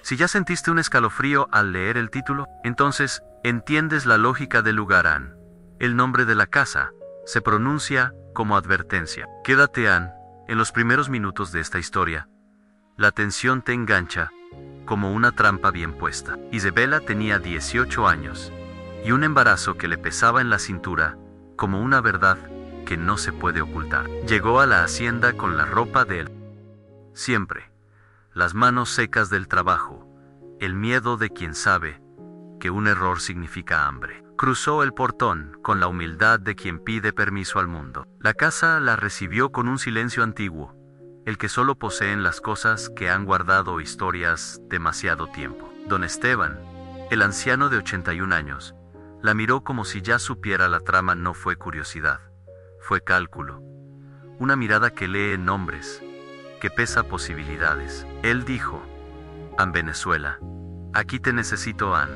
Si ya sentiste un escalofrío al leer el título, entonces entiendes la lógica del lugar Ann. El nombre de la casa se pronuncia como advertencia. Quédate, Ann, en los primeros minutos de esta historia. La tensión te engancha como una trampa bien puesta. Isabella tenía 18 años y un embarazo que le pesaba en la cintura como una verdad que no se puede ocultar. Llegó a la hacienda con la ropa de él siempre, las manos secas del trabajo, el miedo de quien sabe que un error significa hambre. Cruzó el portón con la humildad de quien pide permiso al mundo. La casa la recibió con un silencio antiguo, el que solo poseen las cosas que han guardado historias demasiado tiempo. Don Esteban, el anciano de 81 años, la miró como si ya supiera la trama. No fue curiosidad, fue cálculo. Una mirada que lee nombres, que pesa posibilidades. Él dijo: Ann Venezuela, aquí te necesito, Ann.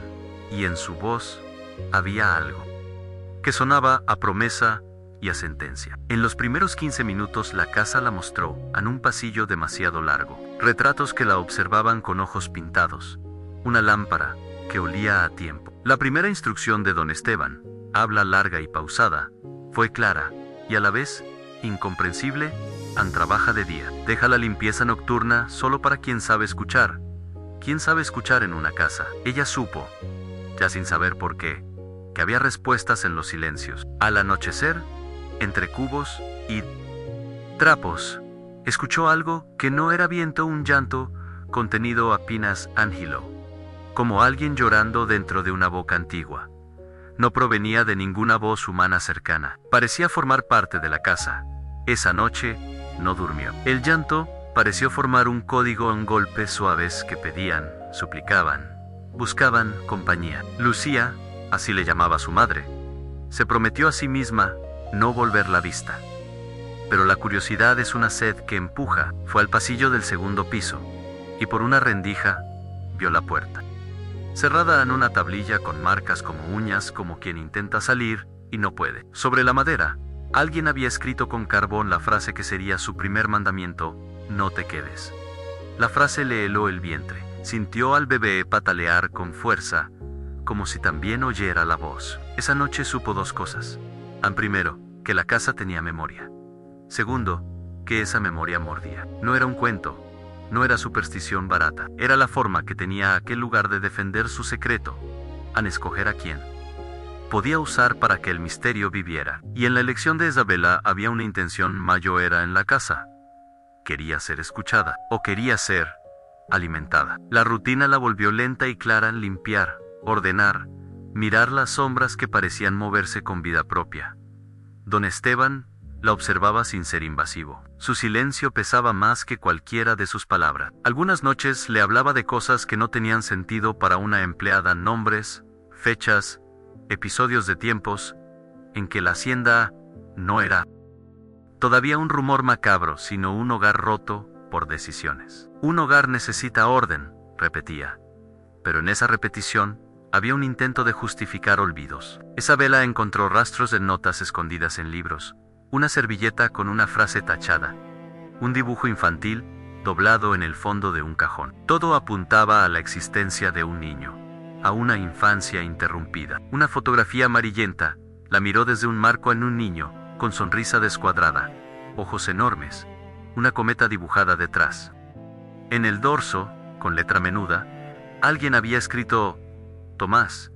Y en su voz había algo que sonaba a promesa y a sentencia. En los primeros 15 minutos la casa la mostró en un pasillo demasiado largo. Retratos que la observaban con ojos pintados. Una lámpara que olía a tiempo. La primera instrucción de don Esteban, habla larga y pausada, fue clara y a la vez incomprensible. Ann trabaja de día. Deja la limpieza nocturna solo para quien sabe escuchar. ¿Quién sabe escuchar en una casa? Ella supo, ya sin saber por qué, que había respuestas en los silencios. Al anochecer, entre cubos y trapos, escuchó algo que no era viento, un llanto contenido apenas ángelo, como alguien llorando dentro de una boca antigua. No provenía de ninguna voz humana cercana. Parecía formar parte de la casa. Esa noche no durmió. El llanto pareció formar un código en golpes suaves que pedían, suplicaban, buscaban compañía. Lucía, así le llamaba su madre, se prometió a sí misma no volver la vista. Pero la curiosidad es una sed que empuja. Fue al pasillo del segundo piso, y por una rendija vio la puerta, cerrada en una tablilla con marcas como uñas, como quien intenta salir y no puede. Sobre la madera, alguien había escrito con carbón la frase que sería su primer mandamiento: no te quedes. La frase le heló el vientre. Sintió al bebé patalear con fuerza, como si también oyera la voz. Esa noche supo dos cosas. Primero, que la casa tenía memoria. Segundo, que esa memoria mordía. No era un cuento, no era superstición barata. Era la forma que tenía aquel lugar de defender su secreto, al escoger a quién podía usar para que el misterio viviera. Y en la elección de Isabella había una intención mayor. Era en la casa. Quería ser escuchada, o quería ser alimentada. La rutina la volvió lenta y clara en limpiar, ordenar, mirar las sombras que parecían moverse con vida propia. Don Esteban la observaba sin ser invasivo. Su silencio pesaba más que cualquiera de sus palabras. Algunas noches le hablaba de cosas que no tenían sentido para una empleada: nombres, fechas, episodios de tiempos en que la hacienda no era todavía un rumor macabro, sino un hogar roto por decisiones. Un hogar necesita orden, repetía. Pero en esa repetición había un intento de justificar olvidos. Isabella encontró rastros de notas escondidas en libros, una servilleta con una frase tachada, un dibujo infantil doblado en el fondo de un cajón. Todo apuntaba a la existencia de un niño, a una infancia interrumpida. Una fotografía amarillenta la miró desde un marco en un niño, con sonrisa descuadrada, ojos enormes, una cometa dibujada detrás. En el dorso, con letra menuda, alguien había escrito: Tomás,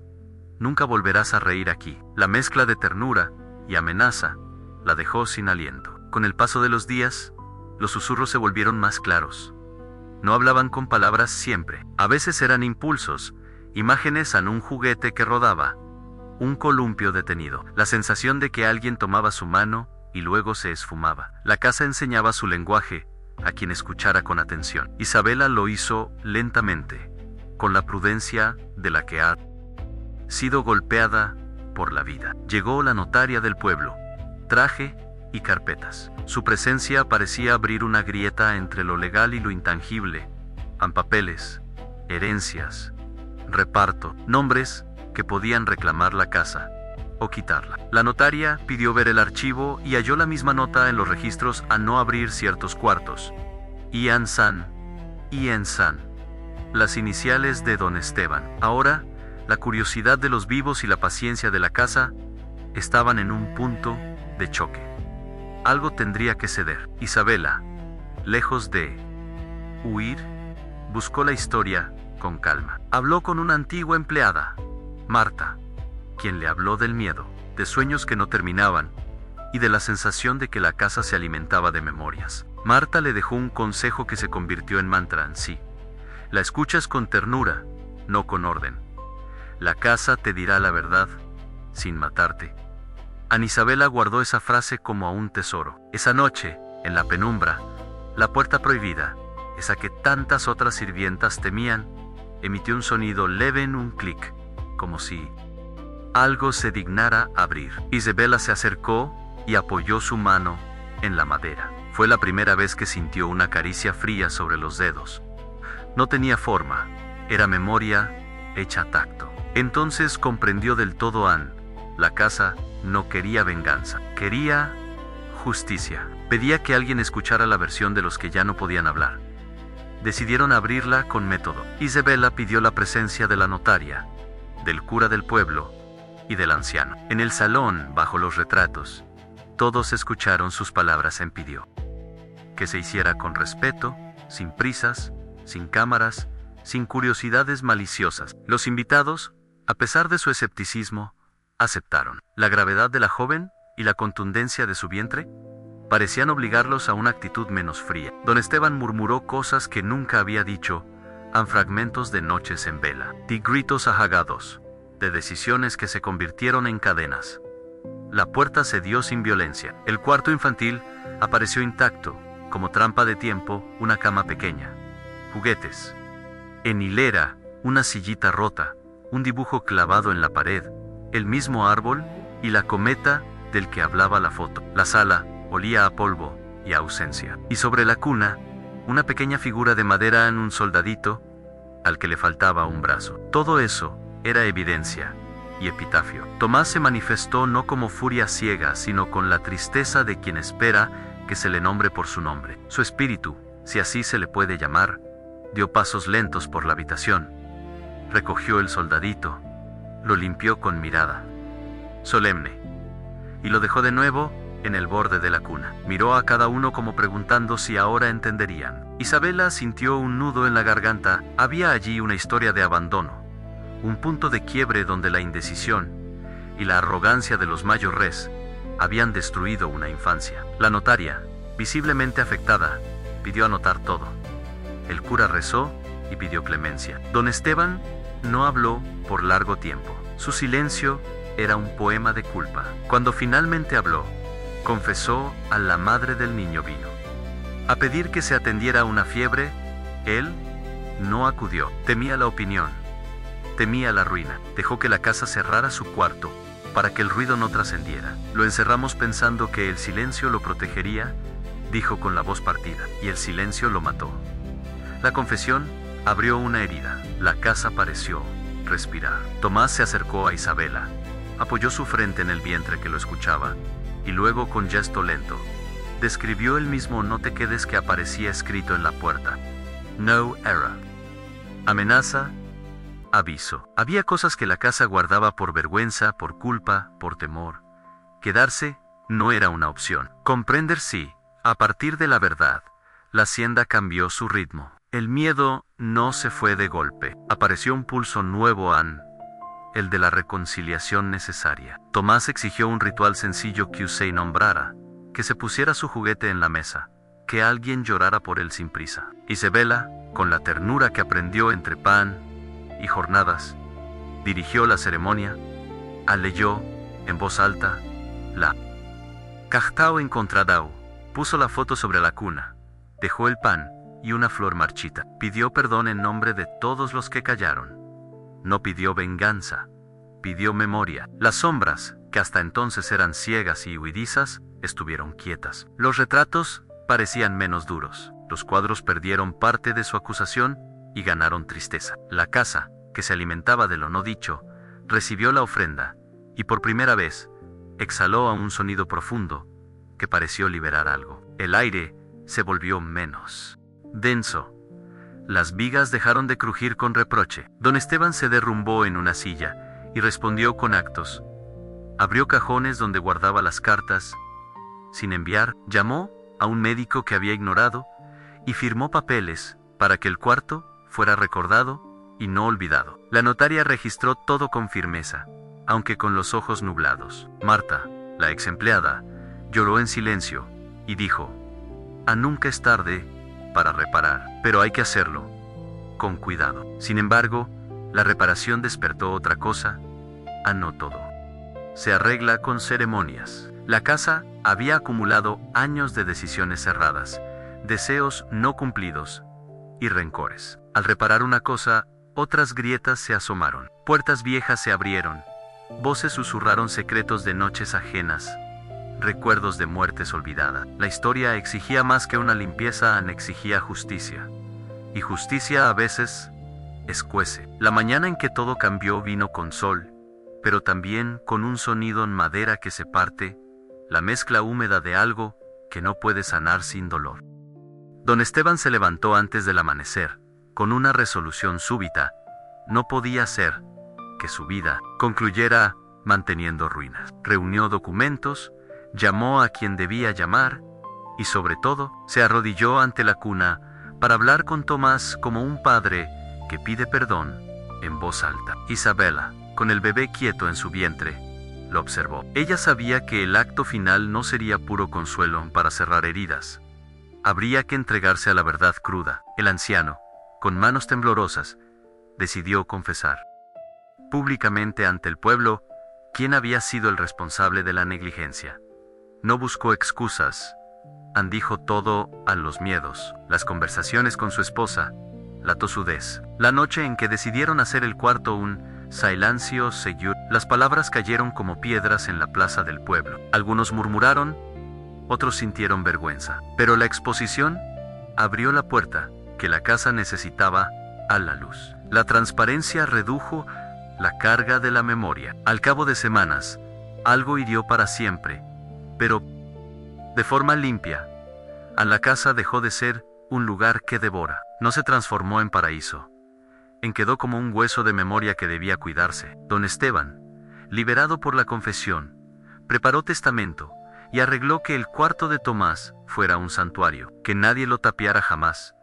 nunca volverás a reír aquí. La mezcla de ternura y amenaza la dejó sin aliento. Con el paso de los días, los susurros se volvieron más claros. No hablaban con palabras siempre. A veces eran impulsos, imágenes en un juguete que rodaba, un columpio detenido, la sensación de que alguien tomaba su mano y luego se esfumaba. La casa enseñaba su lenguaje a quien escuchara con atención. Isabella lo hizo lentamente, con la prudencia de la que ha sido golpeada por la vida. Llegó la notaria del pueblo, traje y carpetas. Su presencia parecía abrir una grieta entre lo legal y lo intangible. Papeles, herencias, reparto, nombres que podían reclamar la casa o quitarla. La notaria pidió ver el archivo y halló la misma nota en los registros a no abrir ciertos cuartos. Ian San, las iniciales de don Esteban. Ahora, la curiosidad de los vivos y la paciencia de la casa estaban en un punto de choque. Algo tendría que ceder. Isabela, lejos de huir, buscó la historia con calma. Habló con una antigua empleada, Marta, quien le habló del miedo, de sueños que no terminaban, y de la sensación de que la casa se alimentaba de memorias. Marta le dejó un consejo que se convirtió en mantra en sí. La escuchas con ternura, no con orden. La casa te dirá la verdad, sin matarte. Ana Isabela guardó esa frase como a un tesoro. Esa noche, en la penumbra, la puerta prohibida, esa que tantas otras sirvientas temían, emitió un sonido leve en un clic, como si algo se dignara abrir. Isabela se acercó y apoyó su mano en la madera. Fue la primera vez que sintió una caricia fría sobre los dedos. No tenía forma, era memoria hecha tacto. Entonces comprendió del todo Anne. La casa no quería venganza, quería justicia. Pedía que alguien escuchara la versión de los que ya no podían hablar. Decidieron abrirla con método. Isabela pidió la presencia de la notaria, del cura del pueblo y del anciano. En el salón, bajo los retratos, todos escucharon sus palabras en pidió. Que se hiciera con respeto, sin prisas, sin cámaras, sin curiosidades maliciosas. Los invitados, a pesar de su escepticismo, aceptaron. La gravedad de la joven y la contundencia de su vientre parecían obligarlos a una actitud menos fría. Don Esteban murmuró cosas que nunca había dicho, en fragmentos de noches en vela, de gritos ajagados, de decisiones que se convirtieron en cadenas. La puerta cedió sin violencia. El cuarto infantil apareció intacto, como trampa de tiempo, una cama pequeña, juguetes. En hilera, una sillita rota, un dibujo clavado en la pared, el mismo árbol y la cometa del que hablaba la foto. La sala olía a polvo y a ausencia. Y sobre la cuna, una pequeña figura de madera en un soldadito, al que le faltaba un brazo. Todo eso era evidencia y epitafio. Tomás se manifestó no como furia ciega, sino con la tristeza de quien espera que se le nombre por su nombre. Su espíritu, si así se le puede llamar, dio pasos lentos por la habitación. Recogió el soldadito, lo limpió con mirada solemne, y lo dejó de nuevo en el borde de la cuna. Miró a cada uno como preguntando si ahora entenderían. Isabela sintió un nudo en la garganta. Había allí una historia de abandono, un punto de quiebre donde la indecisión y la arrogancia de los mayores habían destruido una infancia. La notaria, visiblemente afectada, pidió anotar todo. El cura rezó y pidió clemencia. Don Esteban no habló por largo tiempo. Su silencio era un poema de culpa. Cuando finalmente habló, confesó a la madre del niño vino. A pedir que se atendiera una fiebre, él no acudió. Temía la opinión, temía la ruina. Dejó que la casa cerrara su cuarto para que el ruido no trascendiera. Lo encerramos pensando que el silencio lo protegería, dijo con la voz partida, y el silencio lo mató. La confesión abrió una herida. La casa pareció respirar. Tomás se acercó a Isabela, apoyó su frente en el vientre que lo escuchaba, y luego con gesto lento, describió el mismo no te quedes que aparecía escrito en la puerta. No error. Amenaza, aviso. Había cosas que la casa guardaba por vergüenza, por culpa, por temor. Quedarse no era una opción. Comprender sí. A partir de la verdad, la hacienda cambió su ritmo. El miedo no se fue de golpe. Apareció un pulso nuevo, el de la reconciliación necesaria. Tomás exigió un ritual sencillo que Usei nombrara, que se pusiera su juguete en la mesa, que alguien llorara por él sin prisa. Isabela, con la ternura que aprendió entre pan y jornadas, dirigió la ceremonia, leyó, en voz alta, la Cachtao encontradao, puso la foto sobre la cuna, dejó el pan y una flor marchita. Pidió perdón en nombre de todos los que callaron. No pidió venganza, pidió memoria. Las sombras, que hasta entonces eran ciegas y huidizas, estuvieron quietas. Los retratos parecían menos duros. Los cuadros perdieron parte de su acusación y ganaron tristeza. La casa, que se alimentaba de lo no dicho, recibió la ofrenda y por primera vez exhaló a un sonido profundo que pareció liberar algo. El aire se volvió menos denso. Las vigas dejaron de crujir con reproche. Don Esteban se derrumbó en una silla y respondió con actos. Abrió cajones donde guardaba las cartas. Sin enviar, llamó a un médico que había ignorado y firmó papeles para que el cuarto fuera recordado y no olvidado. La notaria registró todo con firmeza, aunque con los ojos nublados. Marta, la ex empleada, lloró en silencio y dijo: nunca es tarde para reparar, pero hay que hacerlo con cuidado. Sin embargo, la reparación despertó otra cosa. No todo se arregla con ceremonias. La casa había acumulado años de decisiones cerradas, deseos no cumplidos y rencores. Al reparar una cosa, otras grietas se asomaron, puertas viejas se abrieron, voces susurraron secretos de noches ajenas, recuerdos de muertes olvidadas. La historia exigía más que una limpieza, exigía justicia. Y justicia a veces escuece. La mañana en que todo cambió vino con sol, pero también con un sonido en madera que se parte, la mezcla húmeda de algo que no puede sanar sin dolor. Don Esteban se levantó antes del amanecer, con una resolución súbita. No podía ser que su vida concluyera manteniendo ruinas. Reunió documentos, llamó a quien debía llamar y sobre todo se arrodilló ante la cuna para hablar con Tomás como un padre que pide perdón en voz alta. Isabela, con el bebé quieto en su vientre, lo observó. Ella sabía que el acto final no sería puro consuelo para cerrar heridas. Habría que entregarse a la verdad cruda. El anciano, con manos temblorosas, decidió confesar públicamente ante el pueblo quién había sido el responsable de la negligencia. No buscó excusas, dijo todo a los miedos, las conversaciones con su esposa, la tosudez. La noche en que decidieron hacer el cuarto un silencio seguro, las palabras cayeron como piedras en la plaza del pueblo. Algunos murmuraron, otros sintieron vergüenza. Pero la exposición abrió la puerta que la casa necesitaba a la luz. La transparencia redujo la carga de la memoria. Al cabo de semanas, algo hirió para siempre, pero de forma limpia. La casa dejó de ser un lugar que devora. No se transformó en paraíso. Quedó como un hueso de memoria que debía cuidarse. Don Esteban, liberado por la confesión, preparó testamento y arregló que el cuarto de Tomás fuera un santuario, que nadie lo tapiara jamás,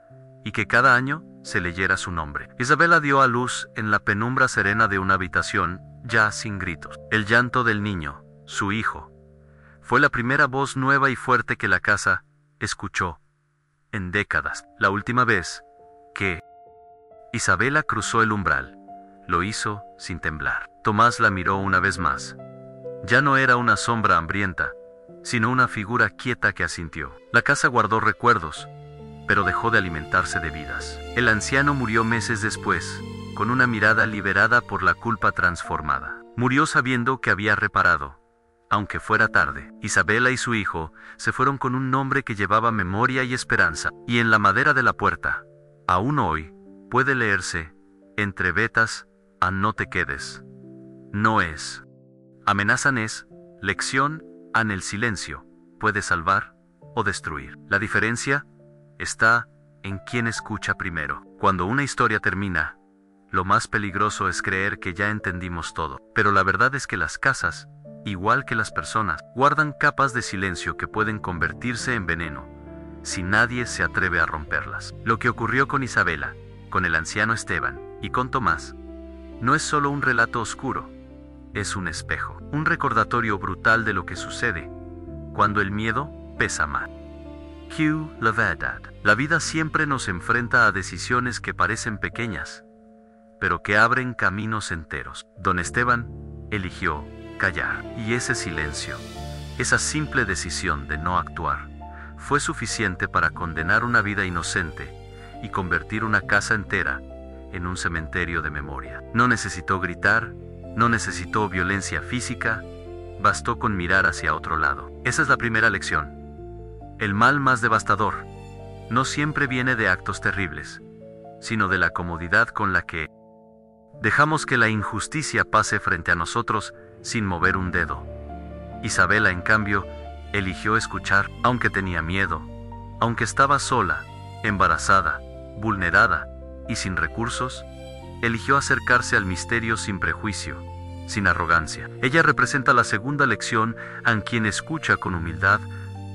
y que cada año se leyera su nombre. Isabela dio a luz en la penumbra serena de una habitación, ya sin gritos. El llanto del niño, su hijo, fue la primera voz nueva y fuerte que la casa escuchó en décadas. La última vez que Isabela cruzó el umbral, lo hizo sin temblar. Tomás la miró una vez más. Ya no era una sombra hambrienta, sino una figura quieta que asintió. La casa guardó recuerdos, pero dejó de alimentarse de vidas. El anciano murió meses después, con una mirada liberada por la culpa transformada. Murió sabiendo que había reparado, aunque fuera tarde. Isabela y su hijo se fueron con un nombre que llevaba memoria y esperanza, y en la madera de la puerta, aún hoy, puede leerse, entre vetas, no te quedes. No es. Amenazan es, lección, en el silencio, puede salvar o destruir. La diferencia está en quién escucha primero. Cuando una historia termina, lo más peligroso es creer que ya entendimos todo. Pero la verdad es que las casas, igual que las personas, guardan capas de silencio que pueden convertirse en veneno si nadie se atreve a romperlas. Lo que ocurrió con Isabela, con el anciano Esteban y con Tomás, no es solo un relato oscuro, es un espejo, un recordatorio brutal de lo que sucede cuando el miedo pesa más. Hugh Levedad. La vida siempre nos enfrenta a decisiones que parecen pequeñas, pero que abren caminos enteros. Don Esteban eligió callar, y ese silencio, esa simple decisión de no actuar, fue suficiente para condenar una vida inocente y convertir una casa entera en un cementerio de memoria. No necesitó gritar, no necesitó violencia física, bastó con mirar hacia otro lado. Esa es la primera lección. El mal más devastador no siempre viene de actos terribles, sino de la comodidad con la que dejamos que la injusticia pase frente a nosotros sin mover un dedo. Isabela, en cambio, eligió escuchar, aunque tenía miedo, aunque estaba sola, embarazada, vulnerada, y sin recursos, eligió acercarse al misterio sin prejuicio, sin arrogancia. Ella representa la segunda lección en quien escucha con humildad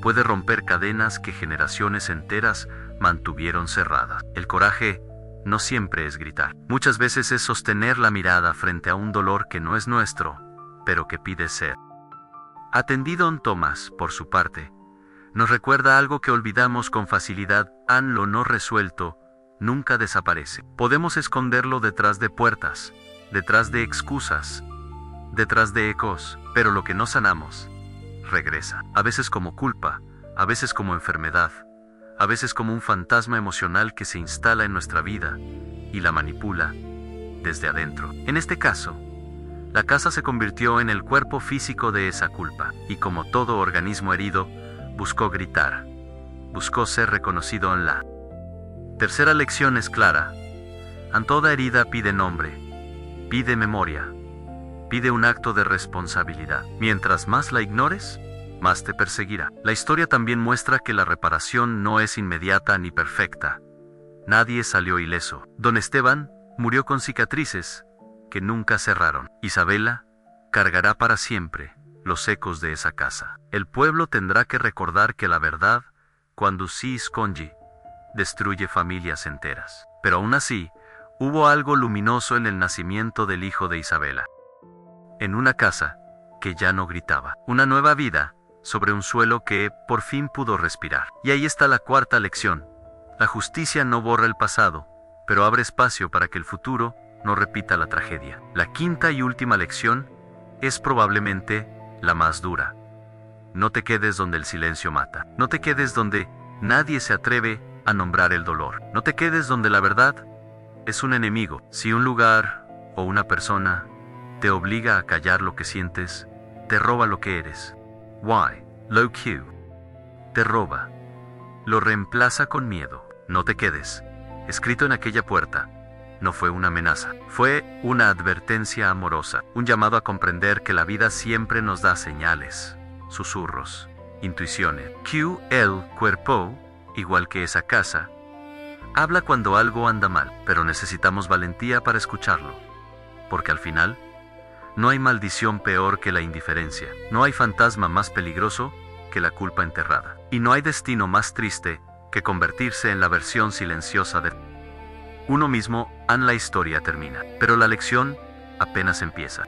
puede romper cadenas que generaciones enteras mantuvieron cerradas. El coraje no siempre es gritar. Muchas veces es sostener la mirada frente a un dolor que no es nuestro, pero que pide ser atendido. Don Thomas, por su parte, nos recuerda algo que olvidamos con facilidad: lo no resuelto nunca desaparece. Podemos esconderlo detrás de puertas, detrás de excusas, detrás de ecos, pero lo que no sanamos regresa. A veces como culpa, a veces como enfermedad, a veces como un fantasma emocional que se instala en nuestra vida y la manipula desde adentro. En este caso, la casa se convirtió en el cuerpo físico de esa culpa, y como todo organismo herido, buscó gritar, buscó ser reconocido. En la tercera lección es clara: en toda herida pide nombre, pide memoria, pide un acto de responsabilidad. Mientras más la ignores, más te perseguirá. La historia también muestra que la reparación no es inmediata ni perfecta. Nadie salió ileso. Don Esteban murió con cicatrices que nunca cerraron. Isabela cargará para siempre los ecos de esa casa. El pueblo tendrá que recordar que la verdad, cuando si esconde, destruye familias enteras. Pero aún así, hubo algo luminoso en el nacimiento del hijo de Isabela. En una casa que ya no gritaba. Una nueva vida sobre un suelo que por fin pudo respirar. Y ahí está la cuarta lección. La justicia no borra el pasado, pero abre espacio para que el futuro no repita la tragedia. La quinta y última lección es probablemente la más dura. No te quedes donde el silencio mata. No te quedes donde nadie se atreve a nombrar el dolor. No te quedes donde la verdad es un enemigo. Si un lugar o una persona te obliga a callar lo que sientes, te roba lo que eres. Low Q. Te roba. Lo reemplaza con miedo. No te quedes. Escrito en aquella puerta, no fue una amenaza. Fue una advertencia amorosa. Un llamado a comprender que la vida siempre nos da señales, susurros, intuiciones. El cuerpo, igual que esa casa, habla cuando algo anda mal, pero necesitamos valentía para escucharlo. Porque al final, no hay maldición peor que la indiferencia. No hay fantasma más peligroso que la culpa enterrada. Y no hay destino más triste que convertirse en la versión silenciosa de uno mismo. La historia termina, pero la lección apenas empieza.